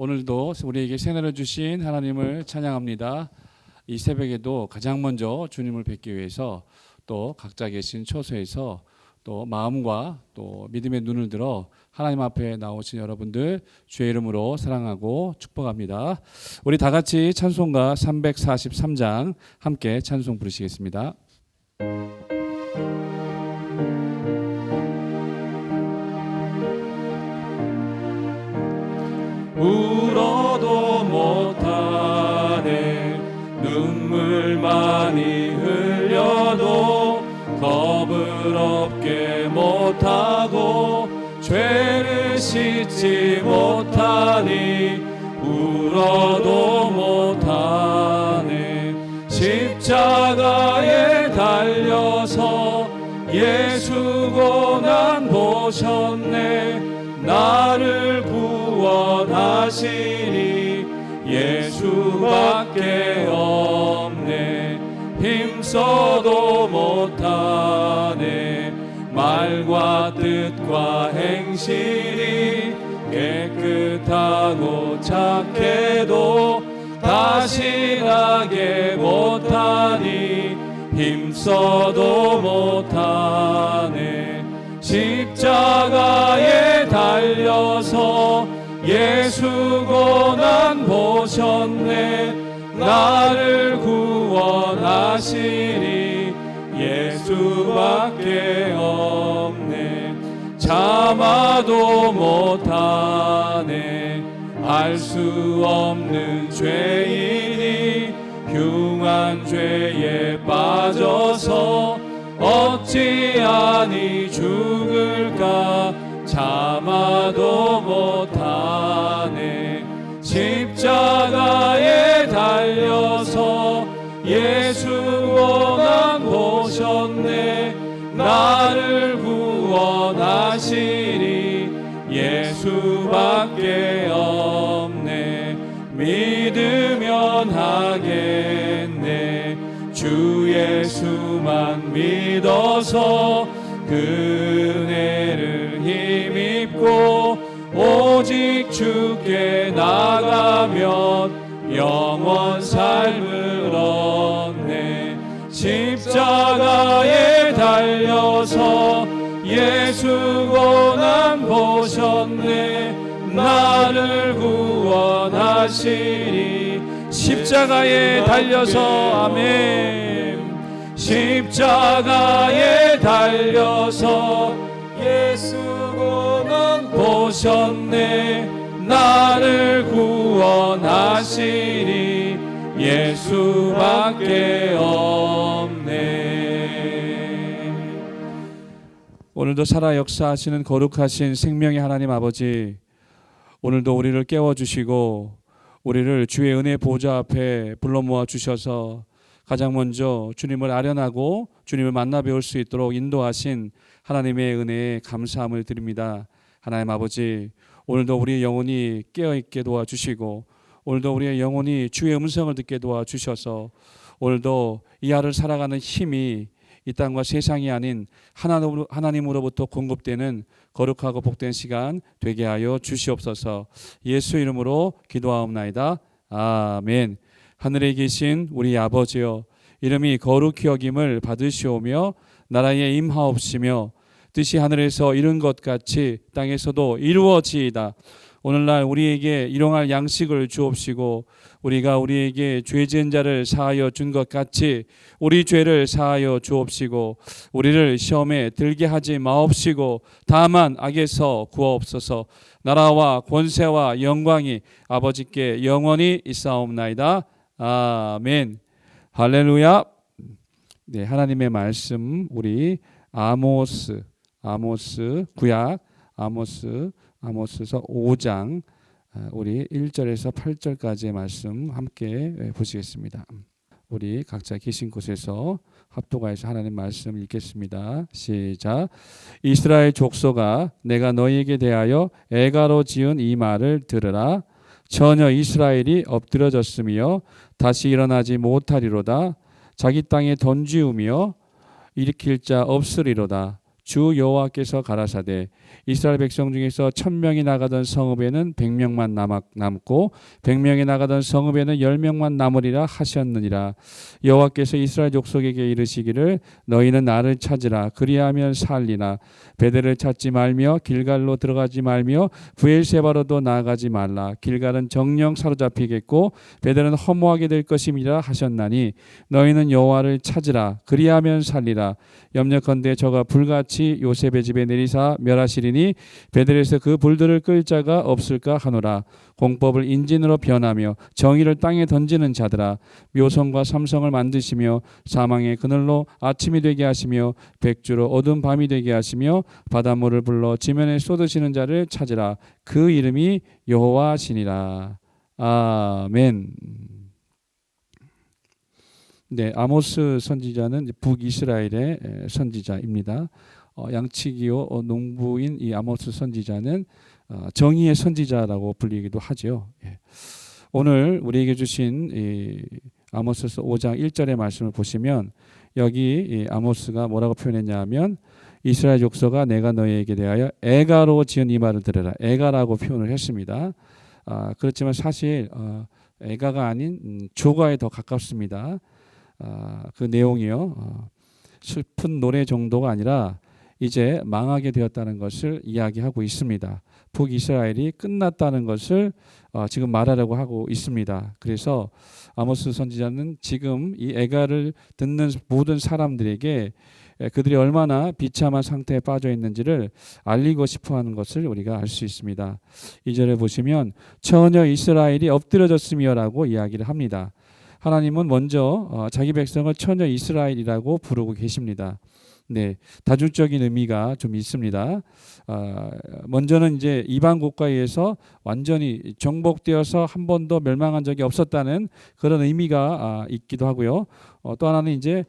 오늘도 우리에게 새날을 주신 하나님을 찬양합니다. 이 새벽에도 가장 먼저 주님을 뵙기 위해서 또 각자 계신 처소에서 또 마음과 또 믿음의 눈을 들어 하나님 앞에 나오신 여러분들 주의 이름으로 사랑하고 축복합니다. 우리 다 같이 찬송가 343장 함께 찬송 부르시겠습니다. 울어도 못하네 눈물 많이 흘려도 겁을 없게 못하고 죄를 씻지 못하니 울어도 못하네 십자가에 달려서 예수 고난 보셨네 나를 구원하시니 예수밖에 없네 힘써도 못하네 말과 뜻과 행실이 깨끗하고 착해도 다신하게 못하니 힘써도 못하네 십자가에 달려서 예수 고난 보셨네 나를 구원하시니 예수밖에 없네 참아도 못하네 알 수 없는 죄인이 흉한 죄에 빠져서 어찌하니 죽을까 참아도 못하네 십자가에 달려서 예수 고난 보셨네 나를 구원하시니 예수밖에 없네 믿으면 하겠네 주 예수만 믿어서 그네를 힘입고 오직 주께 나가면 영원 삶을 얻네 십자가에 달려서 예수 고난 보셨네 나를 구원하시니 십자가에 달려서 아멘 십자가에 달려서 예수 고난 보셨네 나를 구원하시니 예수밖에 없네 오늘도 살아 역사하시는 거룩하신 생명의 하나님 아버지 오늘도 우리를 깨워주시고 우리를 주의 은혜 보좌 앞에 불러 모아 주셔서 가장 먼저 주님을 아련하고 주님을 만나 배울 수 있도록 인도하신 하나님의 은혜에 감사함을 드립니다. 하나님 아버지 오늘도 우리의 영혼이 깨어있게 도와주시고 오늘도 우리의 영혼이 주의 음성을 듣게 도와주셔서 오늘도 이 하루를 살아가는 힘이 이 땅과 세상이 아닌 하나님으로부터 공급되는 거룩하고 복된 시간 되게 하여 주시옵소서. 예수 이름으로 기도하옵나이다. 아멘. 하늘에 계신 우리 아버지여 이름이 거룩히 여김을 받으시오며 나라에 임하옵시며 뜻이 하늘에서 이룬 것 같이 땅에서도 이루어지이다. 오늘날 우리에게 일용할 양식을 주옵시고 우리가 우리에게 죄 지은 자를 사하여 준 것 같이 우리 죄를 사하여 주옵시고 우리를 시험에 들게 하지 마옵시고 다만 악에서 구하옵소서. 나라와 권세와 영광이 아버지께 영원히 있사옵나이다. 아멘. 할렐루야. 네, 하나님의 말씀 우리 아모스 구약 아모스서 5장 우리 1절에서 8절까지의 말씀 함께 보시겠습니다. 우리 각자 계신 곳에서 합독하여서 하나님 말씀 읽겠습니다. 시작. 이스라엘 족속아 내가 너희에게 대하여 애가로 지은 이 말을 들으라. 전혀 이스라엘이 엎드러졌으며 다시 일어나지 못하리로다. 자기 땅에 던지우며 일으킬 자 없으리로다. 주 여호와께서 가라사대 이스라엘 백성 중에서 1000명이 나가던 성읍에는 100명만 남고 100명이 나가던 성읍에는 10명만 남으리라 하셨느니라. 여호와께서 이스라엘 족속에게 이르시기를 너희는 나를 찾으라 그리하면 살리라. 베델을 찾지 말며 길갈로 들어가지 말며 브엘세바로도 나아가지 말라. 길갈은 정령 사로잡히겠고 베델은 허무하게 될 것임이라 하셨나니 너희는 여호와를 찾으라 그리하면 살리라. 염려컨대 저가 불같이 요셉의 집에 내리사 멸하시리니 베델에서 그 불들을 끌 자가 없을까 하노라. 공법을 인진으로 변하며 정의를 땅에 던지는 자들아 묘성과 삼성을 만드시며 사망의 그늘로 아침이 되게 하시며 백주로 어두운 밤이 되게 하시며 바닷물을 불러 지면에 쏟으시는 자를 찾으라. 그 이름이 여호와시니라. 아멘. 네, 아모스 선지자는 북이스라엘의 선지자입니다. 양치기요 농부인 이 아모스 선지자는 정의의 선지자라고 불리기도 하죠. 예. 오늘 우리에게 주신 이 아모스서 5장 1절의 말씀을 보시면 여기 이 아모스가 뭐라고 표현했냐면 이스라엘 족속아 내가 너희에게 대하여 애가로 지은 이 말을 들으라. 애가라고 표현을 했습니다. 그렇지만 사실 애가가 아닌 조가에 더 가깝습니다. 그 내용이요. 슬픈 노래 정도가 아니라 이제 망하게 되었다는 것을 이야기하고 있습니다. 북이스라엘이 끝났다는 것을 지금 말하려고 하고 있습니다. 그래서 아모스 선지자는 지금 이 애가를 듣는 모든 사람들에게 그들이 얼마나 비참한 상태에 빠져 있는지를 알리고 싶어하는 것을 우리가 알 수 있습니다. 2절에 보시면 처녀 이스라엘이 엎드려졌으며라고 이야기를 합니다. 하나님은 먼저 자기 백성을 처녀 이스라엘이라고 부르고 계십니다. 네, 다중적인 의미가 좀 있습니다. 먼저는 이제 이방 국가에서 완전히 정복되어서 한 번도 멸망한 적이 없었다는 그런 의미가 있기도 하고요. 또 하나는 이제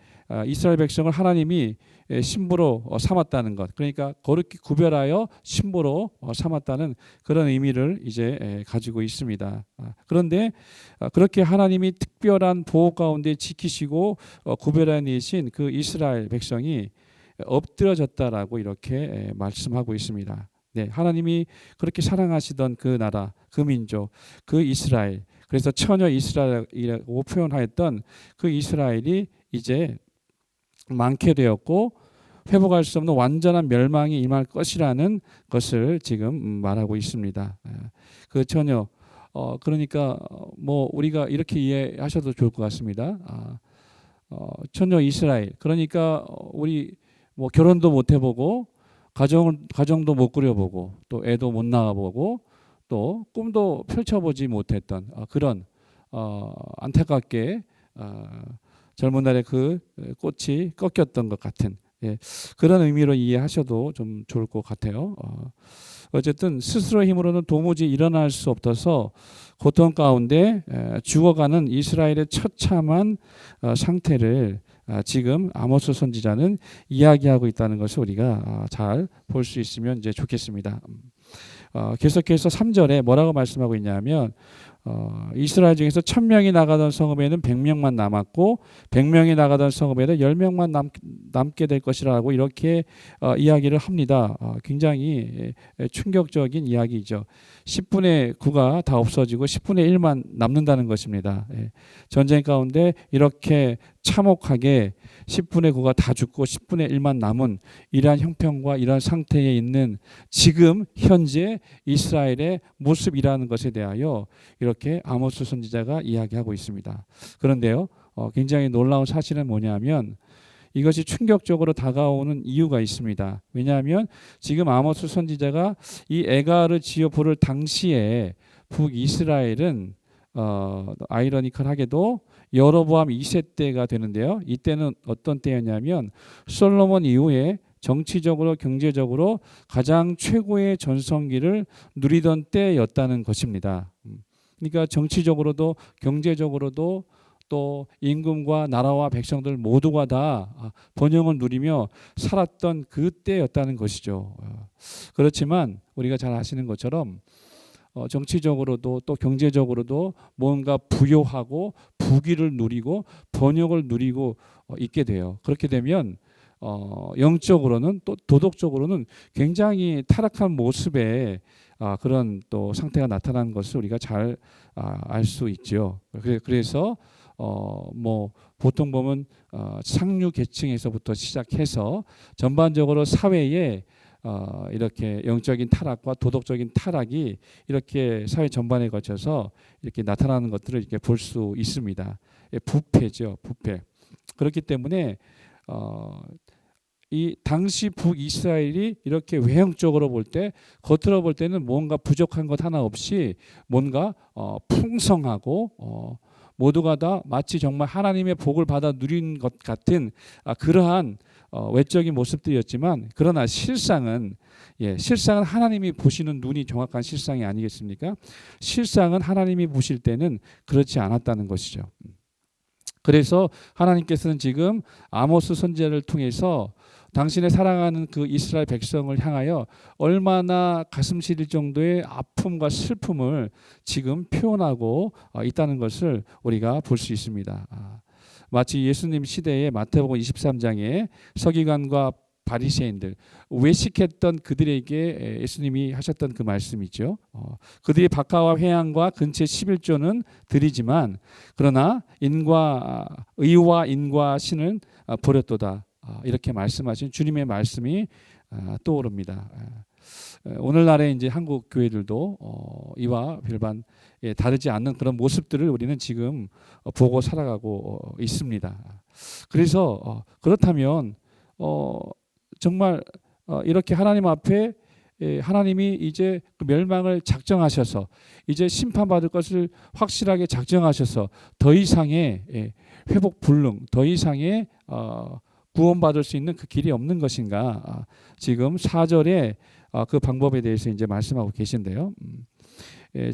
이스라엘 백성을 하나님이 신부로 삼았다는 것, 그러니까 거룩히 구별하여 신부로 삼았다는 그런 의미를 이제 가지고 있습니다. 그런데 그렇게 하나님이 특별한 보호 가운데 지키시고 구별해 내신 그 이스라엘 백성이 엎드려졌다라고 이렇게 말씀하고 있습니다. 네, 하나님이 그렇게 사랑하시던 그 나라, 그 민족, 그 이스라엘, 그래서 처녀 이스라엘이라고 표현하였던 그 이스라엘이 이제 많게 되었고 회복할 수 없는 완전한 멸망이 임할 것이라는 것을 지금 말하고 있습니다. 그 처녀, 그러니까 뭐 우리가 이렇게 이해하셔도 좋을 것 같습니다. 처녀 이스라엘, 그러니까 우리 뭐 결혼도 못 해보고 가정도 못 꾸려보고 또 애도 못 낳아보고 또 꿈도 펼쳐보지 못했던 그런 안타깝게 젊은 날에 그 꽃이 꺾였던 것 같은 그런 의미로 이해하셔도 좀 좋을 것 같아요. 어쨌든 스스로 힘으로는 도무지 일어날 수 없어서 고통 가운데 죽어가는 이스라엘의 처참한 상태를 지금 아모스 선지자는 이야기하고 있다는 것을 우리가 잘 볼 수 있으면 이제 좋겠습니다. 계속해서 3절에 뭐라고 말씀하고 있냐면 이스라엘 중에서 1000명이 나가던 성읍에는 100명만 남았고 100명이 나가던 성읍에는 10명만 남게 될 것이라고 이렇게 이야기를 합니다. 굉장히 충격적인 이야기죠. 10분의 9가 다 없어지고 10분의 1만 남는다는 것입니다. 전쟁 가운데 이렇게 참혹하게 10분의 9가 다 죽고 10분의 1만 남은 이러한 형편과 이러한 상태에 있는 지금 현재 이스라엘의 모습이라는 것에 대하여 이렇게 아모스 선지자가 이야기하고 있습니다. 그런데요, 굉장히 놀라운 사실은 뭐냐면 이것이 충격적으로 다가오는 이유가 있습니다. 왜냐하면 지금 아모스 선지자가 이 애가를 지어 부를 당시에 북이스라엘은 아이러니컬하게도 여로보암 2세 때가 되는데요. 이때는 어떤 때였냐면 솔로몬 이후에 정치적으로 경제적으로 가장 최고의 전성기를 누리던 때였다는 것입니다. 그러니까 정치적으로도 경제적으로도 또 임금과 나라와 백성들 모두가 다 번영을 누리며 살았던 그때였다는 것이죠. 그렇지만 우리가 잘 아시는 것처럼 정치적으로도 또 경제적으로도 뭔가 부요하고 부귀를 누리고 번영을 누리고 있게 돼요. 그렇게 되면 영적으로는 또 도덕적으로는 굉장히 타락한 모습의 그런 또 상태가 나타나는 것을 우리가 잘 알 수 있죠. 그래서 뭐 보통 보면 상류 계층에서부터 시작해서 전반적으로 사회에 이렇게 영적인 타락과 도덕적인 타락이 이렇게 사회 전반에 거쳐서 이렇게 나타나는 것들을 이렇게 볼 수 있습니다. 부패죠, 부패. 그렇기 때문에 이 당시 북이스라엘이 이렇게 외형적으로 볼 때, 겉으로 볼 때는 뭔가 부족한 것 하나 없이 뭔가 풍성하고 모두가 다 마치 정말 하나님의 복을 받아 누린 것 같은 그러한 외적인 모습들이었지만, 그러나 실상은 하나님이 보시는 눈이 정확한 실상이 아니겠습니까? 실상은 하나님이 보실 때는 그렇지 않았다는 것이죠. 그래서 하나님께서는 지금 아모스 선지자를 통해서 당신의 사랑하는 그 이스라엘 백성을 향하여 얼마나 가슴 시릴 정도의 아픔과 슬픔을 지금 표현하고 있다는 것을 우리가 볼 수 있습니다. 마치 예수님 시대의 마태복음 23장에 서기관과 바리새인들, 외식했던 그들에게 예수님이 하셨던 그 말씀이죠. 그들이 박하와 회향과 근처 11조는 드리지만 그러나 의와 인과 신은 버렸도다. 이렇게 말씀하신 주님의 말씀이 떠오릅니다. 오늘날의 이제 한국 교회들도 이와 별반 다르지 않는 그런 모습들을 우리는 지금 보고 살아가고 있습니다. 그래서 그렇다면 정말 이렇게 하나님 앞에 하나님이 이제 그 멸망을 작정하셔서 이제 심판받을 것을 확실하게 작정하셔서 더 이상의 회복 불능, 더 이상의 구원받을 수 있는 그 길이 없는 것인가? 지금 4절에 그 방법에 대해서 이제 말씀하고 계신데요.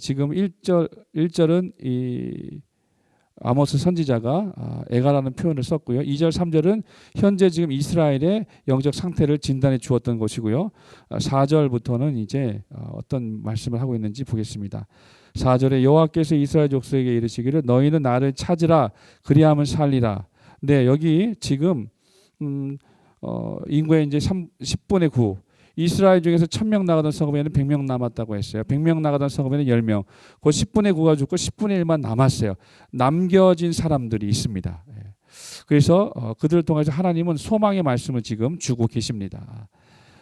지금 1절은 이 아모스 선지자가 애가라는 표현을 썼고요. 2절, 3절은 현재 지금 이스라엘의 영적 상태를 진단해 주었던 것이고요. 4절부터는 이제 어떤 말씀을 하고 있는지 보겠습니다. 4절에 여호와께서 이스라엘 족속에게 이르시기를 너희는 나를 찾으라 그리하면 살리라. 네, 여기 지금 인구의 이제 10분의 9. 이스라엘 중에서 1000명 나가던 성읍에는 100명 남았다고 했어요. 100명 나가던 성읍에는 10명. 그 10분의 9가 죽고 10분의 1만 남았어요. 남겨진 사람들이 있습니다. 그래서 그들을 통해서 하나님은 소망의 말씀을 지금 주고 계십니다.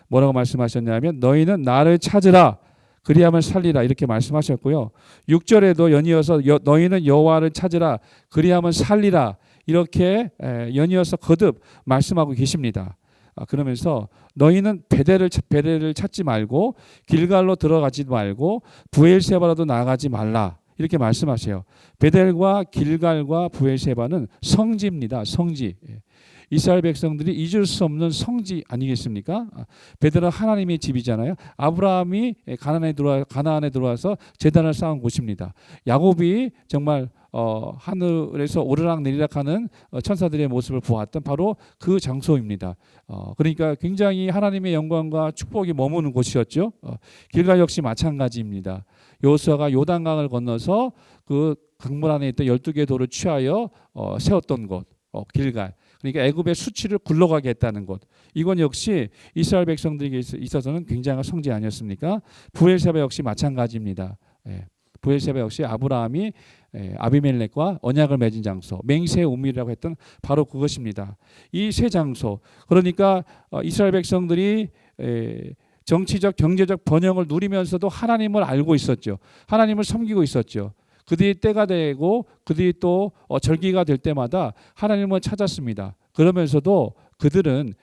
뭐라고 말씀하셨냐면 너희는 나를 찾으라 그리하면 살리라 이렇게 말씀하셨고요. 6절에도 연이어서 너희는 여호와를 찾으라 그리하면 살리라 이렇게 연이어서 거듭 말씀하고 계십니다. 그러면서 너희는 베델을 찾지 말고 길갈로 들어가지 말고 부엘세바라도 나가지 말라 이렇게 말씀하세요. 베델과 길갈과 부엘세바는 성지입니다. 성지. 이스라엘 백성들이 잊을 수 없는 성지 아니겠습니까? 베델은 하나님의 집이잖아요. 아브라함이 가나안에 들어와서 제단을 쌓은 곳입니다. 야곱이 정말 하늘에서 오르락 내리락하는 천사들의 모습을 보았던 바로 그 장소입니다. 그러니까 굉장히 하나님의 영광과 축복이 머무는 곳이었죠. 길갈 역시 마찬가지입니다. 여호수아가 요단강을 건너서 그 강물 안에 있던 12개의 돌을 취하여 세웠던 곳, 길갈. 그러니까 애굽의 수치를 굴러가게 했다는 것. 이건 역시 이스라엘 백성들에게 있어서는 굉장한 성지 아니었습니까? 부엘세바 역시 마찬가지입니다. 부엘세바 역시 아브라함이 아비멜렉과 언약을 맺은 장소, 맹세의 우밀이라고 했던 바로 그것입니다. 이 세 장소. 그러니까 이스라엘 백성들이 정치적, 경제적 번영을 누리면서도 하나님을 알고 있었죠. 하나님을 섬기고 있었죠. 그들이 때가 되고 그들이 또 절기가 될 때마다 하나님을 찾았습니다. 그러면서도 그들은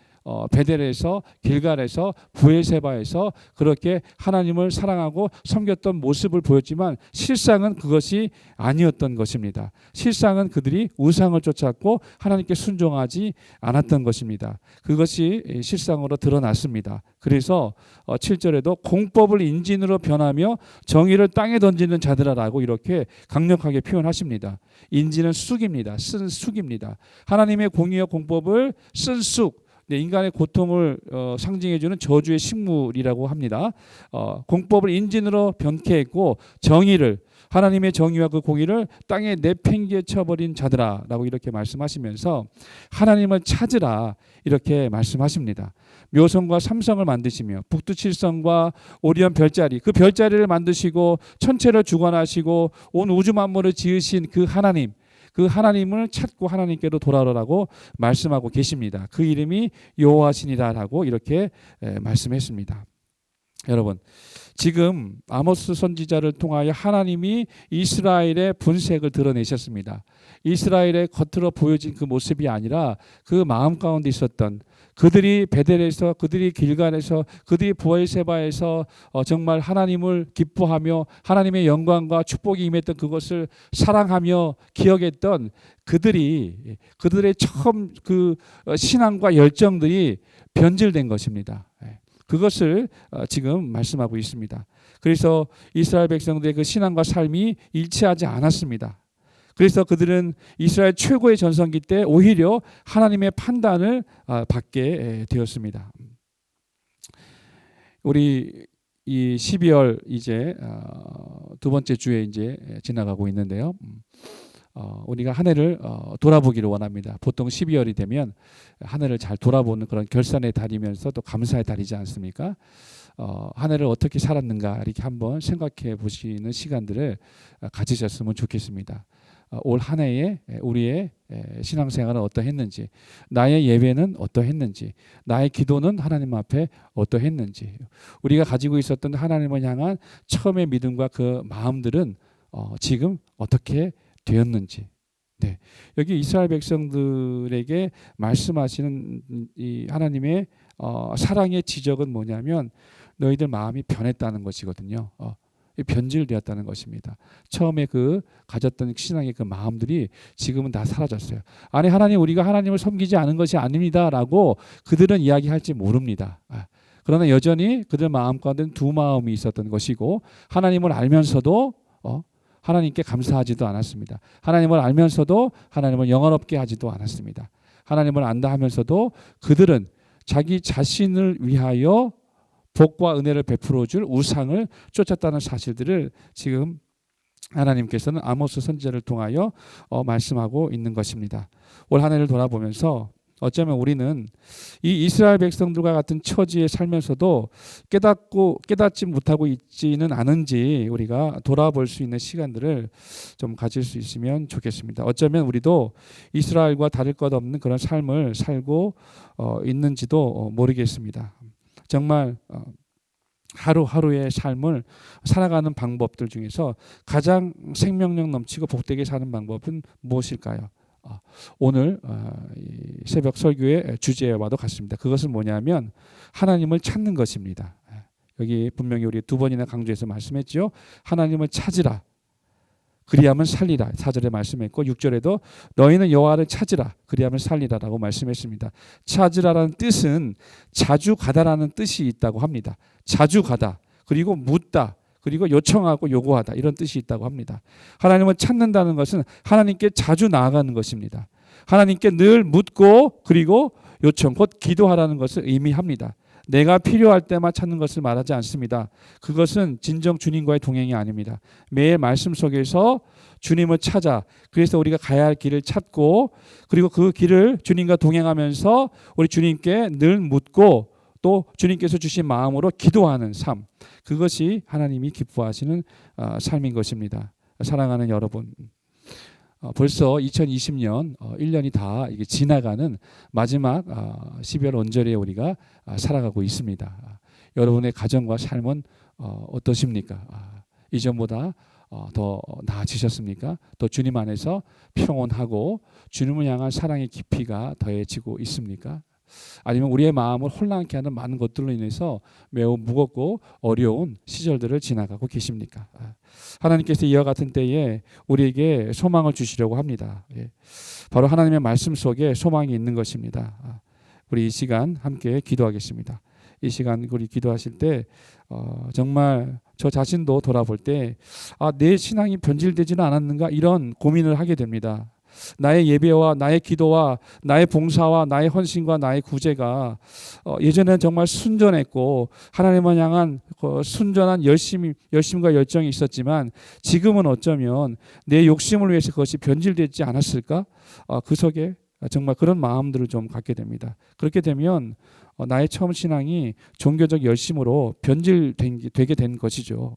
베델에서 길갈에서 부엘세바에서 그렇게 하나님을 사랑하고 섬겼던 모습을 보였지만 실상은 그것이 아니었던 것입니다. 실상은 그들이 우상을 쫓았고 하나님께 순종하지 않았던 것입니다. 그것이 실상으로 드러났습니다. 그래서 7절에도 공법을 인진으로 변하며 정의를 땅에 던지는 자들아라고 이렇게 강력하게 표현하십니다. 인진은 쑥입니다. 쓴 쑥입니다. 하나님의 공의와 공법을 쓴 쑥, 네, 인간의 고통을 상징해주는 저주의 식물이라고 합니다. 공법을 인진으로 변케했고 정의를 하나님의 정의와 그 공의를 땅에 내팽개쳐버린 자들아라고 이렇게 말씀하시면서 하나님을 찾으라 이렇게 말씀하십니다. 묘성과 삼성을 만드시며 북두칠성과 오리온 별자리 그 별자리를 만드시고 천체를 주관하시고 온 우주 만물을 지으신 그 하나님 그 하나님을 찾고 하나님께로 돌아오라고 말씀하고 계십니다. 그 이름이 여호와시니라라고 이렇게 말씀했습니다. 여러분 지금 아모스 선지자를 통하여 하나님이 이스라엘의 본색을 드러내셨습니다. 이스라엘의 겉으로 보여진 그 모습이 아니라 그 마음 가운데 있었던 그들이 베델에서 그들이 길갈에서 그들이 부엘세바에서 정말 하나님을 기뻐하며 하나님의 영광과 축복이 임했던 그것을 사랑하며 기억했던 그들의 처음 그 신앙과 열정들이 변질된 것입니다. 그것을 지금 말씀하고 있습니다. 그래서 이스라엘 백성들의 그 신앙과 삶이 일치하지 않았습니다. 그래서 그들은 이스라엘 최고의 전성기 때 오히려 하나님의 판단을 받게 되었습니다. 우리 이 12월 이제 두 번째 주에 이제 지나가고 있는데요. 우리가 한 해를 돌아보기를 원합니다. 보통 12월이 되면 한 해를 잘 돌아보는 그런 결산의 달이면서 또 감사의 달이지 않습니까? 한 해를 어떻게 살았는가 이렇게 한번 생각해 보시는 시간들을 가지셨으면 좋겠습니다. 올 한 해에 우리의 신앙생활은 어떠했는지, 나의 예배는 어떠했는지, 나의 기도는 하나님 앞에 어떠했는지, 우리가 가지고 있었던 하나님을 향한 처음의 믿음과 그 마음들은 지금 어떻게 되었는지. 네, 여기 이스라엘 백성들에게 말씀하시는 이 하나님의 사랑의 지적은 뭐냐면 너희들 마음이 변했다는 것이거든요. 변질되었다는 것입니다. 처음에 그 가졌던 신앙의 그 마음들이 지금은 다 사라졌어요. 아니 하나님 우리가 하나님을 섬기지 않은 것이 아닙니다라고 그들은 이야기할지 모릅니다. 그러나 여전히 그들 마음 가운데는 두 마음이 있었던 것이고 하나님을 알면서도 하나님께 감사하지도 않았습니다. 하나님을 알면서도 하나님을 영원롭게 하지도 않았습니다. 하나님을 안다 하면서도 그들은 자기 자신을 위하여 복과 은혜를 베풀어 줄 우상을 쫓았다는 사실들을 지금 하나님께서는 아모스 선지자를 통하여 말씀하고 있는 것입니다. 올 한 해를 돌아보면서 어쩌면 우리는 이 이스라엘 백성들과 같은 처지에 살면서도 깨닫지 못하고 있지는 않은지 우리가 돌아볼 수 있는 시간들을 좀 가질 수 있으면 좋겠습니다. 어쩌면 우리도 이스라엘과 다를 것 없는 그런 삶을 살고 있는지도 모르겠습니다. 정말 하루하루의 삶을 살아가는 방법들 중에서 가장 생명력 넘치고 복되게 사는 방법은 무엇일까요? 오늘 새벽 설교의 주제와도 같습니다. 그것은 뭐냐면 하나님을 찾는 것입니다. 여기 분명히 우리 두 번이나 강조해서 말씀했죠. 하나님을 찾으라. 그리하면 살리라. 4절에 말씀했고 6절에도 너희는 여호와를 찾으라. 그리하면 살리라라고 말씀했습니다. 찾으라라는 뜻은 자주 가다라는 뜻이 있다고 합니다. 자주 가다. 그리고 묻다. 그리고 요청하고 요구하다. 이런 뜻이 있다고 합니다. 하나님을 찾는다는 것은 하나님께 자주 나아가는 것입니다. 하나님께 늘 묻고 그리고 요청, 곧 기도하라는 것을 의미합니다. 내가 필요할 때만 찾는 것을 말하지 않습니다. 그것은 진정 주님과의 동행이 아닙니다. 매일 말씀 속에서 주님을 찾아 그래서 우리가 가야 할 길을 찾고 그리고 그 길을 주님과 동행하면서 우리 주님께 늘 묻고 또 주님께서 주신 마음으로 기도하는 삶, 그것이 하나님이 기뻐하시는 삶인 것입니다. 사랑하는 여러분, 벌써 2020년 1년이 다 이게 지나가는 마지막 12월 언저리에 우리가 살아가고 있습니다. 여러분의 가정과 삶은 어떠십니까? 이전보다 더 나아지셨습니까? 또 주님 안에서 평온하고 주님을 향한 사랑의 깊이가 더해지고 있습니까? 아니면 우리의 마음을 혼란케 하는 많은 것들로 인해서 매우 무겁고 어려운 시절들을 지나가고 계십니까? 하나님께서 이와 같은 때에 우리에게 소망을 주시려고 합니다. 바로 하나님의 말씀 속에 소망이 있는 것입니다. 우리 이 시간 함께 기도하겠습니다. 이 시간 우리 기도하실 때 정말 저 자신도 돌아볼 때 내 신앙이 변질되지는 않았는가 이런 고민을 하게 됩니다. 나의 예배와 나의 기도와 나의 봉사와 나의 헌신과 나의 구제가 예전에는 정말 순전했고 하나님을 향한 순전한 열심과 열정이 있었지만 지금은 어쩌면 내 욕심을 위해서 그것이 변질되지 않았을까? 그 속에 정말 그런 마음들을 좀 갖게 됩니다. 그렇게 되면 나의 처음 신앙이 종교적 열심으로 변질되게 된 것이죠.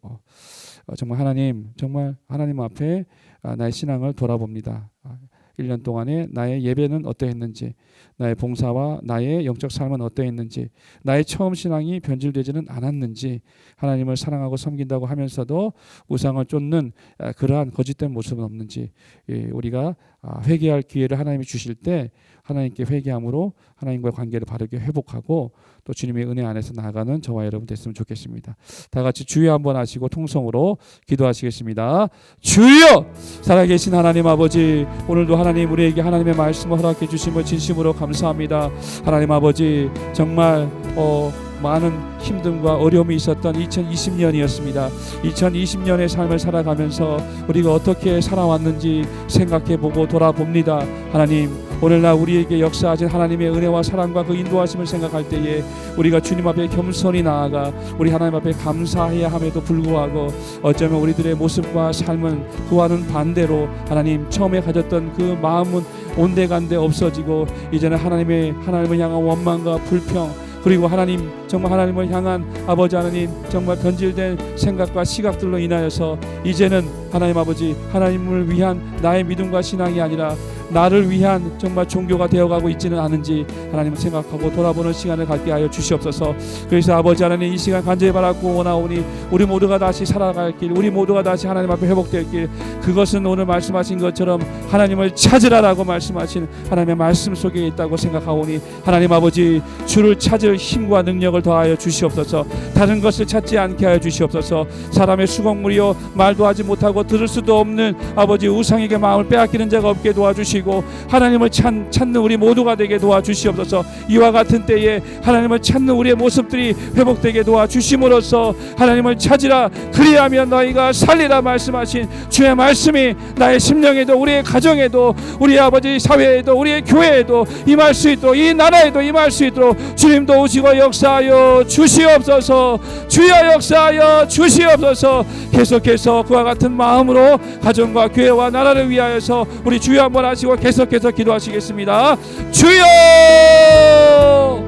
정말 하나님 앞에 나의 신앙을 돌아봅니다. 1년 동안에 나의 예배는 어떠했는지, 나의 봉사와 나의 영적 삶은 어떠했는지, 나의 처음 신앙이 변질되지는 않았는지, 하나님을 사랑하고 섬긴다고 하면서도 우상을 쫓는 그러한 거짓된 모습은 없는지, 우리가 회개할 기회를 하나님이 주실 때 하나님께 회개함으로 하나님과의 관계를 바르게 회복하고 또 주님의 은혜 안에서 나아가는 저와 여러분 됐으면 좋겠습니다. 다 같이 주여 한번 하시고 통성으로 기도하시겠습니다. 주여! 살아계신 하나님 아버지, 오늘도 하나님 우리에게 하나님의 말씀을 허락해 주심을 진심으로 감사합니다. 하나님 아버지, 정말 많은 힘듦과 어려움이 있었던 2020년이었습니다. 2020년의 삶을 살아가면서 우리가 어떻게 살아왔는지 생각해보고 돌아봅니다. 하나님, 오늘날 우리에게 역사하신 하나님의 은혜와 사랑과 그 인도하심을 생각할 때에 우리가 주님 앞에 겸손히 나아가 우리 하나님 앞에 감사해야 함에도 불구하고 어쩌면 우리들의 모습과 삶은 그와는 반대로 하나님 처음에 가졌던 그 마음은 온데간데 없어지고 이제는 하나님을 향한 원망과 불평, 그리고 하나님, 정말 하나님을 향한 아버지 하나님, 정말 변질된 생각과 시각들로 인하여서 이제는 하나님 아버지, 하나님을 위한 나의 믿음과 신앙이 아니라 나를 위한 정말 종교가 되어가고 있지는 않은지 하나님을 생각하고 돌아보는 시간을 갖게 하여 주시옵소서. 그래서 아버지 하나님, 이 시간 간절히 바라고 원하오니 우리 모두가 다시 살아갈 길, 우리 모두가 다시 하나님 앞에 회복될 길, 그것은 오늘 말씀하신 것처럼 하나님을 찾으라라고 말씀하신 하나님의 말씀 속에 있다고 생각하오니 하나님 아버지, 주를 찾을 힘과 능력을 더하여 주시옵소서. 다른 것을 찾지 않게 하여 주시옵소서. 사람의 수공물이요 말도 하지 못하고 들을 수도 없는 아버지 우상에게 마음을 빼앗기는 자가 없게 도와주시옵소서. 하나님을 찾는 우리 모두가 되게 도와주시옵소서. 이와 같은 때에 하나님을 찾는 우리의 모습들이 회복되게 도와주심으로써 하나님을 찾으라, 그리하면 너희가 살리라 말씀하신 주의 말씀이 나의 심령에도 우리의 가정에도 우리 아버지 사회에도 우리의 교회에도 임할 수 있도록, 이 나라에도 임할 수 있도록 주님도 오시고 역사하여 주시옵소서. 주여 역사하여 주시옵소서. 계속해서 그와 같은 마음으로 가정과 교회와 나라를 위하여서 우리 주여 한번 하시고 계속해서 기도하시겠습니다. 주여!